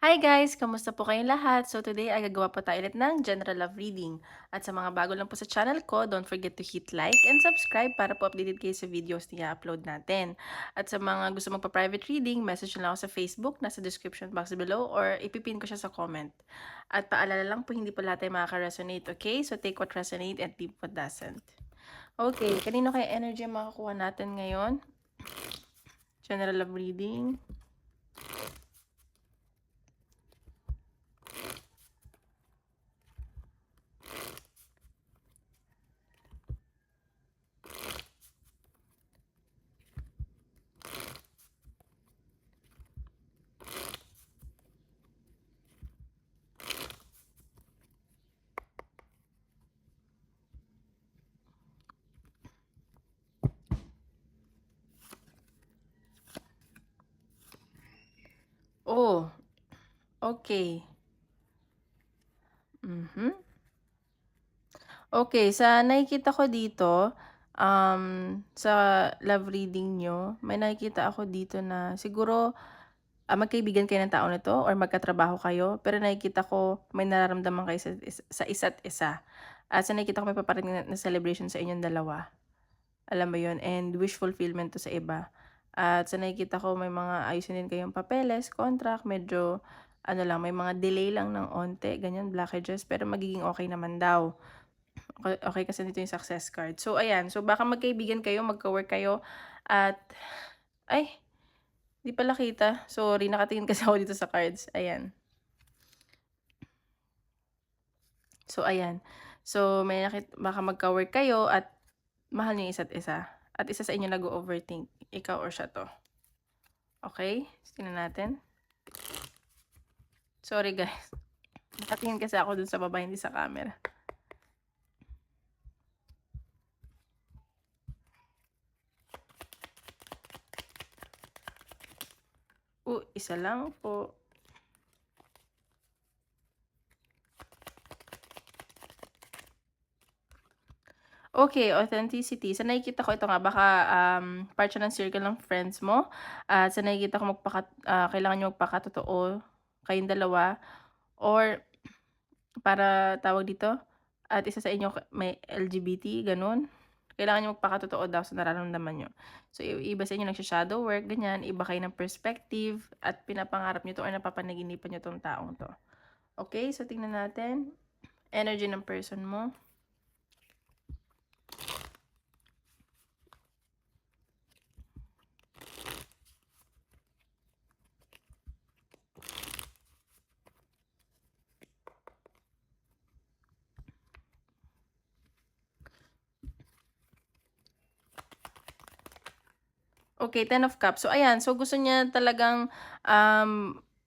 Hi guys! Kamusta po kayong lahat? So today ay gagawa po tayo ulit ng general love reading. At sa mga bago lang po sa channel ko, don't forget to hit like and subscribe para po updated kayo sa videos na i-upload natin. At sa mga gusto magpa-private reading, message nyo lang ako sa Facebook, nasa description box below, or ipipin ko siya sa comment. At paalala lang po, hindi po lahat ay makaka-resonate, okay? So take what resonate and leave what doesn't. Okay, kanino kaya energy ang makakuha natin ngayon? General love reading. Oh, okay. Mhm. Okay, sa nakikita ko dito, sa love reading niyo, may nakikita ako dito na siguro, magkaibigan kayo ng tao na 'to or magkatrabaho kayo, pero nakikita ko may nararamdaman kayo sa isa't isa. At sa nakikita ko may paparating na celebration sa inyong dalawa, alam mo 'yun, and wish fulfillment 'to sa iba. At sa nakikita ko may mga ayusin din kayong papeles, contract, medyo ano lang, may mga delay lang ng onte, ganiyan, blockages, pero magiging okay naman daw. Okey kasi dito yung success card. So ayan, so baka magkaibigan kayo, magka-work kayo at ay, 'di pala kita. Sorry, nakatingin kasi ako dito sa cards, ayan. So ayan, so may baka magka-work kayo at mahal niyo yung isa't isa at isa sa inyo nag-o-overthink, ikaw or siya 'to. Okey, tingnan natin. Sorry guys, nakatingin kasi ako dun sa baba, hindi sa camera. Isa lang po. Okay, authenticity. Sa nakikita ko ito nga baka, part siya ng circle ng friends mo at sa nakikita ko kailangan niyo magpakatotoo kayong dalawa or para tawag dito, at isa sa inyo may LGBT, gano'n. Kailangan niyo magpakatotoo daw sa nararamdaman niyo. So, iba sa inyo nagsha-shadow work, ganyan, iba kayo ng perspective at pinapangarap niyo 'to or napapanaginipan niyo 'tong taong 'to. Okay, so tingnan natin, energy ng person mo. Okay, Ten of Cups. So ayan, so gusto niya talagang,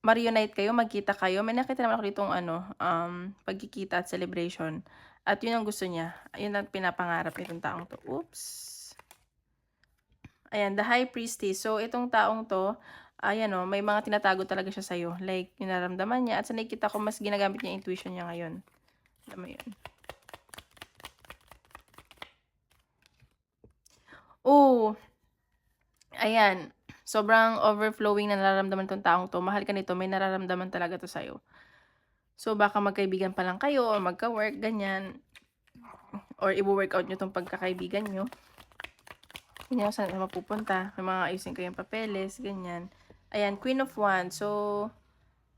ma-reunite kayo, magkita kayo. May nakita naman ako ditong ano, pagkikita at celebration at 'yun ang gusto niya. 'Yun ang pinapangarap nitong taong 'to. Oops. Ayan, the High Priestess. So itong taong 'to, ayan, oh, may mga tinatago talaga siya sa'yo. Like yung nararamdaman niya at sa nakikita ko mas ginagamit niya yung intuition niya ngayon. Alam mo 'yun. Oh, ayan. Sobrang overflowing na nararamdaman nitong taong 'to. Mahal ka nito, may nararamdaman talaga 'to sa'yo. So, baka magkaibigan pa lang kayo or magka-work, ganyan, or iwo-workout niyo 'tong pagkakaibigan niyo. Hindi niyo saan mapupunta, may mga ayusin kayong papeles, ganyan. Ayan, Queen of Wands. So,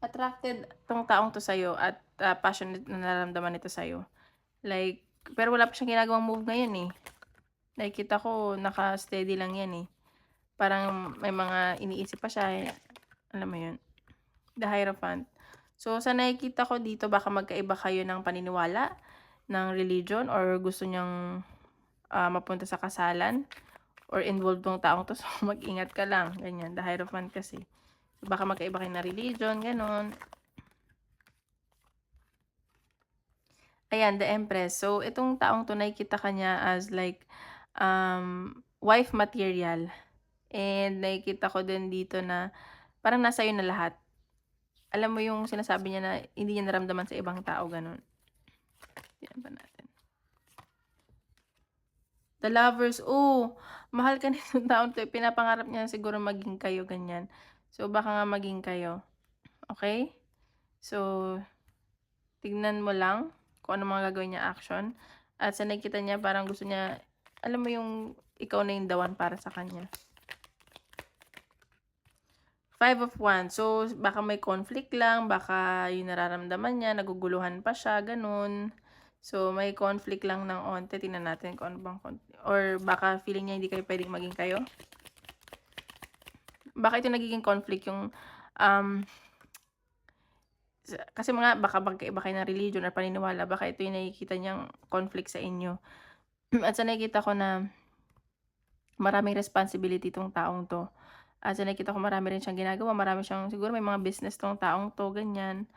attracted 'tong taong 'to sa'yo at, passionate na nararamdaman nito sa'yo. Like, pero wala pa siyang ginagawang move ngayon, eh. Nakikita ko naka-steady lang 'yan, eh. Parang may mga iniisip pa siya, eh, alam mo 'yun, the Hierophant. So, sa nakikita ko dito baka magkaiba kayo ng paniniwala, ng religion or gusto niyang, mapunta sa kasalan or involved 'tong taong 'to. So, mag-ingat ka lang, ganyan. The Hierophant kasi. Baka magkaiba kayo ng religion, gano'n. Ayan, the Empress. So, itong taong 'to nakikita ka niya as like, wife material and nakikita ko din dito na parang nasa sa'yo na lahat. Alam mo yung sinasabi niya na hindi niya naramdaman sa ibang tao, gano'n. Tingnan ba natin. The Lovers, mahal ka nitong taong 'to, pinapangarap niya siguro maging kayo, ganyan. So, baka nga maging kayo, okey? So, tignan mo lang kung ano mga gagawin niya action. At sa nakikita niya, parang gusto niya, alam mo yung ikaw na yung the one para sa kanya. 5 of Wands. So, baka may conflict lang, baka yung nararamdaman niya, naguguluhan pa siya, ganun. So, may conflict lang ng onte. Tingnan natin kung ano bang conflict. Or baka feeling niya hindi kayo pwedeng maging kayo. Baka ito nagiging conflict yung, kasi mga baka magkaiba kayo ng religion or paniniwala, baka ito yung nakikita niyang conflict sa inyo. At sa nakikita ko na maraming responsibility itong taong 'to. At sa nakikita ko marami rin siyang ginagawa, marami siyang siguro may mga business 'tong taong 'to, ganyan.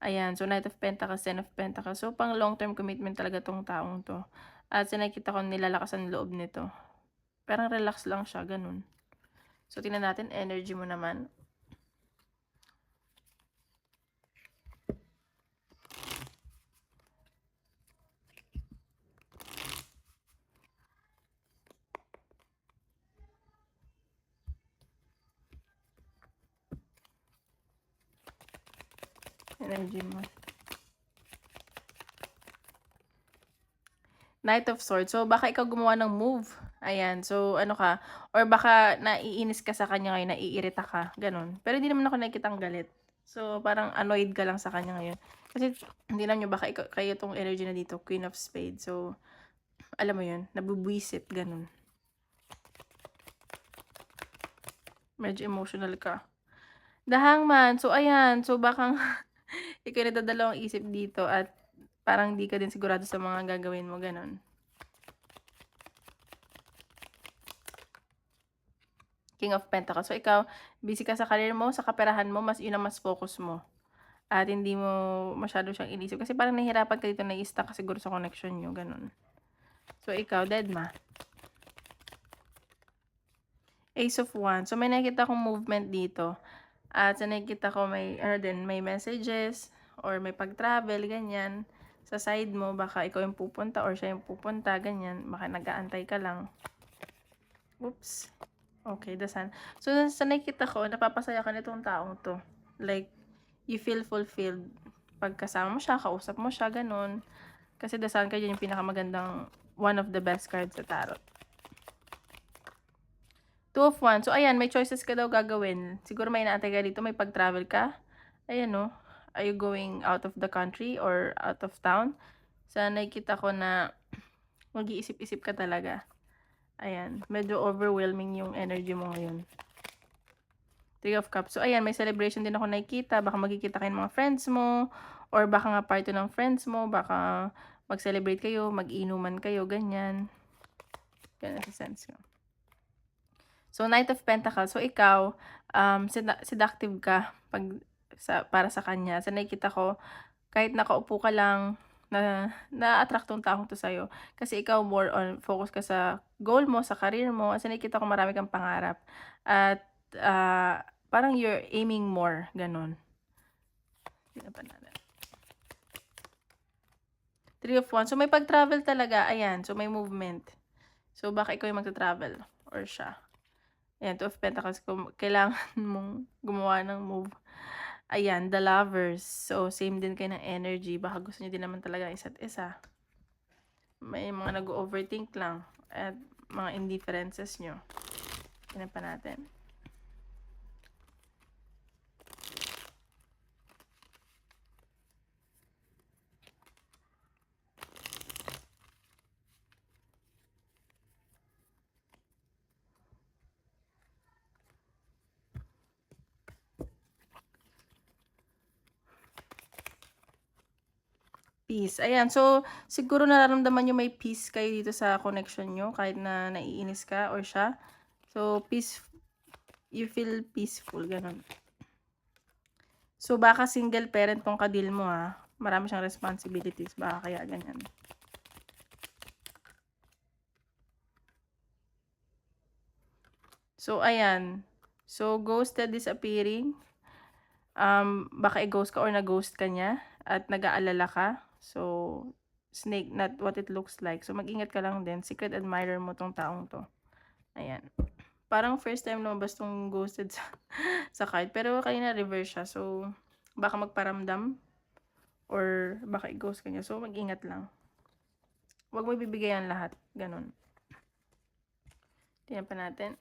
Ayan, so Knight of Pentacles, Ten of Pentacles. So pang long term commitment talaga 'tong taong 'to. At sa nakikita ko nilalakas ang loob nito. Parang relax lang siya, gano'n. So tingnan natin energy mo naman. Energy mo. Knight of Swords. So, baka ikaw gumawa ng move. Ayan. So, ano ka, or baka naiinis ka sa kanya ngayon, naiirita ka, ganun. Pero hindi naman ako nakikitang galit. So, parang annoyed ka lang sa kanya ngayon. Kasi, hindi naman nyo, baka ikaw, kayo tong energy na dito, Queen of Spades. So, alam mo yun, nabubwisit, ganun. Medyo emotional ka. The Hangman. So, ayan. So, baka ikaw nadadalawang isip dito at parang di ka din sigurado sa mga gagawin mo, ganun. King of Pentacles. So, ikaw, busy ka sa career mo, sa kaperahan mo, yun ang mas focus mo. At hindi mo masyado siyang inisip. Kasi parang nahihirapan ka dito, na-stuck ka siguro sa connection nyo, ganun. So, ikaw, Deadma. Ace of Wands. So, may nakikita akong movement dito. At sa nakikita ko, may, may messages, or may pag-travel, ganyan. Sa side mo, baka ikaw yung pupunta, or siya yung pupunta, ganyan. Baka nag-aantay ka lang. Oops. Okay, the Sun. So, sa nakikita ko, napapasaya ka nitong taong to. Like, you feel fulfilled. Pag kasama mo siya, kausap mo siya, ganun. Kasi the Sun kayo yung pinakamagandang, one of the best cards sa tarot. Two of Wands. So, ayan, may choices ka daw gagawin. Siguro may inaantay ka dito, may pag-travel ka. Ayan, no? Are you going out of the country or out of town? Sa nakikita ko na mag-iisip-isip ka talaga. Ayan, medyo overwhelming yung energy mo ngayon. Three of Cups. So, ayan, may celebration din ako nakikita. Baka magkikita kayo ng mga friends mo. Or baka nga party ng friends mo. Baka mag-celebrate kayo, mag-inuman kayo, ganyan. Ganyan sa sense ko. So, Knight of Pentacles. So, ikaw, seductive ka para sa kanya. So, nakikita ko, kahit nakaupo ka lang, na-attract tong taong to sa'yo. Kasi ikaw more on focus ka sa goal mo, sa career mo. Kasi nakikita ko marami kang pangarap. At parang you're aiming more. Ganon. Three of Wands. So, may pag-travel talaga. Ayan. So, may movement. So, baka ikaw yung magta-travel. Or siya. Ayan. Two of Pentacles. Kailangan mong gumawa ng move. Ayan, the Lovers. So, same din kayo ng energy. Baka gusto nyo din naman talaga isa't isa. May mga nag-overthink lang. At mga indifferences nyo. Tingnan pa natin. Peace. Ayan. So, siguro nararamdaman nyo may peace kayo dito sa connection nyo. Kahit na naiinis ka or siya. So, peace. You feel peaceful. Ganon. So, baka single parent tong kadil mo ha. Marami siyang responsibilities. Baka kaya ganyan. So, ayan. So, ghosted, disappearing. Baka i-ghost ka or na-ghost ka niya. At nag-aalala ka. So, snake, not what it looks like. So, mag-ingat ka lang din. Secret admirer mo tong taong to. Ayan. Parang first time lumabas tong ghosted sa card. Pero kanina reverse siya. So, baka magparamdam or baka i-ghost ka niya. So, mag-ingat lang. Huwag mo ibibigay ang lahat. Ganun. Tingnan pa natin.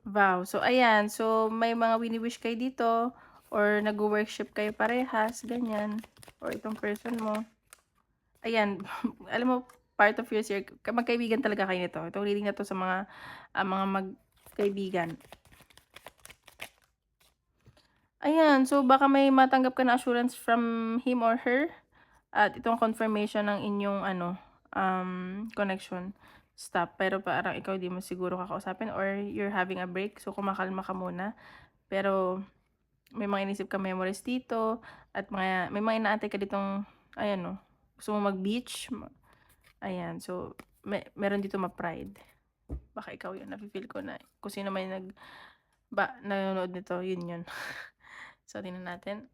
Vow. So, ayan. So, may mga wini-wish kayo dito or nag-worship kayo parehas, ganyan. Or itong person mo. Ayan. Alam mo, part of your circle, magkaibigan talaga kayo nito. Itong reading na to sa mga magkaibigan. Ayan. So, baka may matanggap ka na assurance from him or her. At itong confirmation ng inyong connection stop. Pero parang ikaw di mo siguro kakausapin or you're having a break. So, kumakalma ka muna. Pero, may mga inisip ka memories dito. At may mga inaantay ka ditong, ayan o, gusto mo mag-beach. Ayan. So, meron dito ma-pride. Baka ikaw yun. Nafe-feel ko na kung sino may nanonood nito, yun. So, tingnan natin.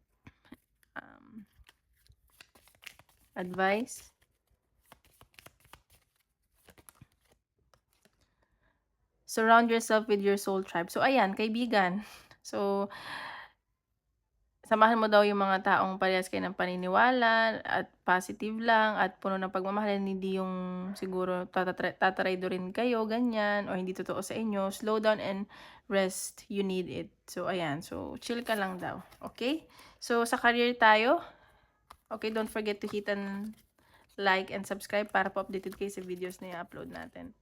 Advice. Surround yourself with your soul tribe. So, ayan, kaibigan. So, samahan mo daw yung mga taong parehas kayo ng paniniwala at positive lang at puno ng pagmamahal. Hindi yung siguro tataraydo rin kayo, ganyan, o hindi totoo sa inyo. Slow down and rest. You need it. So, ayan. So, chill ka lang daw. Okay? So, sa career tayo. Okay, don't forget to hit and like and subscribe para po-updated kayo sa videos na i-upload natin.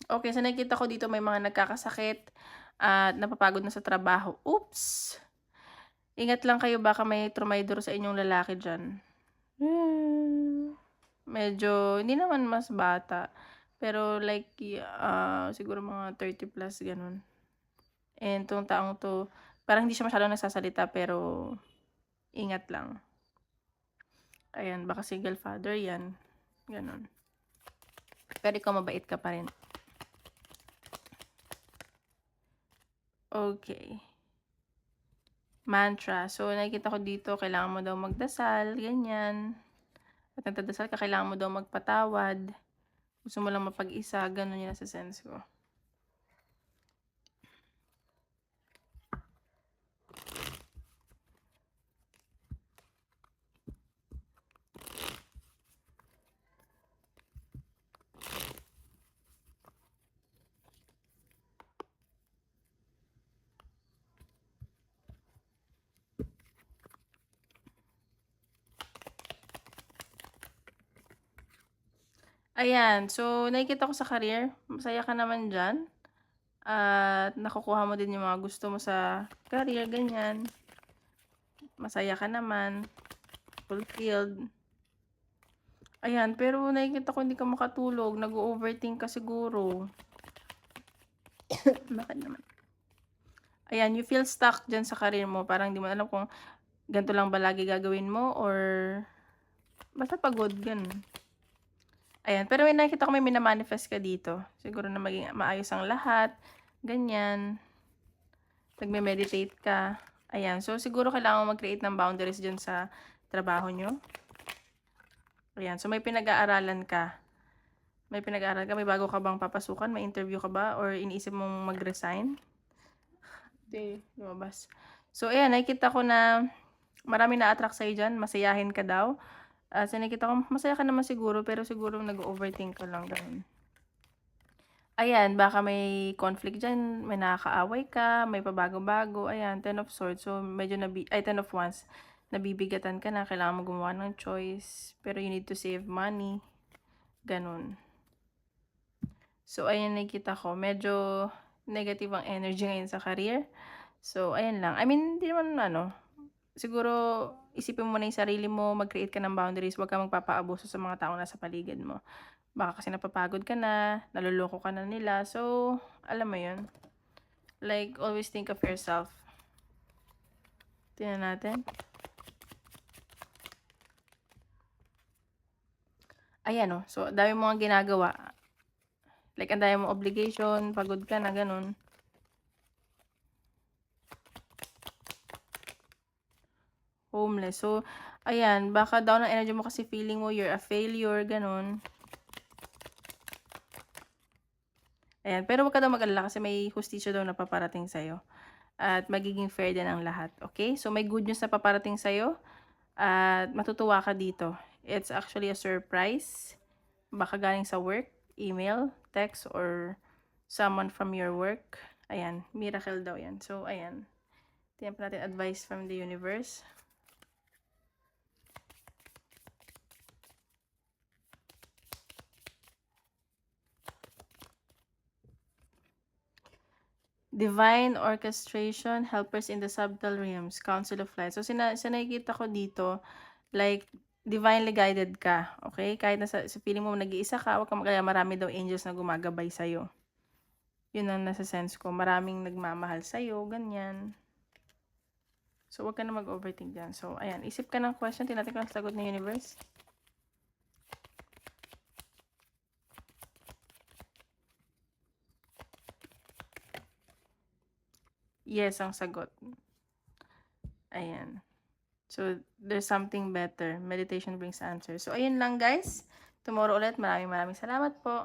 Okay, so nakikita ko dito may mga nagkakasakit at napapagod na sa trabaho. Oops! Ingat lang kayo, baka may trumaydor sa inyong lalaki dyan. Medyo, hindi naman mas bata. Pero like, siguro mga 30 plus, ganun. And itong taong to, parang hindi siya masyadong nagsasalita, pero ingat lang. Ayan, baka single father yan. Ganun. Pero ikaw mabait ka pa rin. Okay. Mantra. So, nakikita ko dito, kailangan mo daw magdasal, ganyan. At nagdadasal ka, kailangan mo daw magpatawad. Gusto mo lang mapag-isa, ganun yun sa sense ko. Ayan, so nakikita ko sa career, masaya ka naman dyan. At nakukuha mo din yung mga gusto mo sa career, ganyan. Masaya ka naman, fulfilled. Ayan, pero nakikita ko hindi ka makatulog, nag-overthink ka siguro. Bakit naman? Ayan, you feel stuck dyan sa career mo, parang di mo alam kung ganito lang ba lagi gagawin mo or basta pagod, ganun. Ayan, pero may nakikita ko may minamanifest ka dito. Siguro na maging maayos ang lahat. Ganyan. Nagme-meditate ka. Ayan, so siguro kailangan mag-create ng boundaries dyan sa trabaho nyo. Ayan, so may pinag-aaralan ka. May pinag-aaral ka, may bago ka bang papasukan? May interview ka ba? Or iniisip mong mag-resign? Hindi, lumabas. So, ayan, nakikita ko na marami na-attract sa'yo dyan. Masayahin ka daw. So, nakikita ko, masaya ka naman siguro, pero siguro nag-overthink ka lang. Ganun. Ayan, baka may conflict dyan, may nakakaaway ka, may pabago-bago. Ayan, 10 of Swords. So, medyo 10 of Wands. Nabibigatan ka na, kailangan mo gumawa ng choice. Pero you need to save money. Ganun. So, ayan, nakikita ko. Medyo negative ang energy ngayon sa career. So, ayan lang. I mean, hindi naman siguro isipin mo na yung sarili mo, mag-create ka ng boundaries, huwag ka magpapaabuso sa mga taong nasa paligid mo. Baka kasi napapagod ka na, naloloko ka na nila. So, alam mo yun. Like, always think of yourself. Tingnan natin. Ayan oh. So, dami mo nga ginagawa. Like, ang dami mong obligation, pagod ka na, ganun. Homeless. So, ayan, baka down ang energy mo kasi feeling mo you're a failure, ganun. Ayan, pero wag ka daw mag-alala kasi may hustisya daw na paparating sa'yo. At magiging fair din ang lahat, okay? So, may good news na paparating sa'yo. At matutuwa ka dito. It's actually a surprise. Baka galing sa work, email, text, or someone from your work. Ayan, miracle daw yan. So, ayan. Tingnan pa natin advice from the universe. Divine orchestration, helpers in the subtle realms, council of light. So, sa nakikita ko dito, like, divinely guided ka, okay? Kahit sa feeling mo nag-iisa ka, huwag kang mag-alala, marami daw angels na gumagabay sa'yo. Yun ang nasa sense ko. Maraming nagmamahal sa'yo, ganyan. So, huwag ka na mag-overthink dyan. So, ayan. Isip ka ng question. Tinatin ko ang sagot ng universe. Yes, ang sagot. Ayan. So, there's something better. Meditation brings answers. So, ayun lang guys. Tomorrow ulit. Maraming salamat po.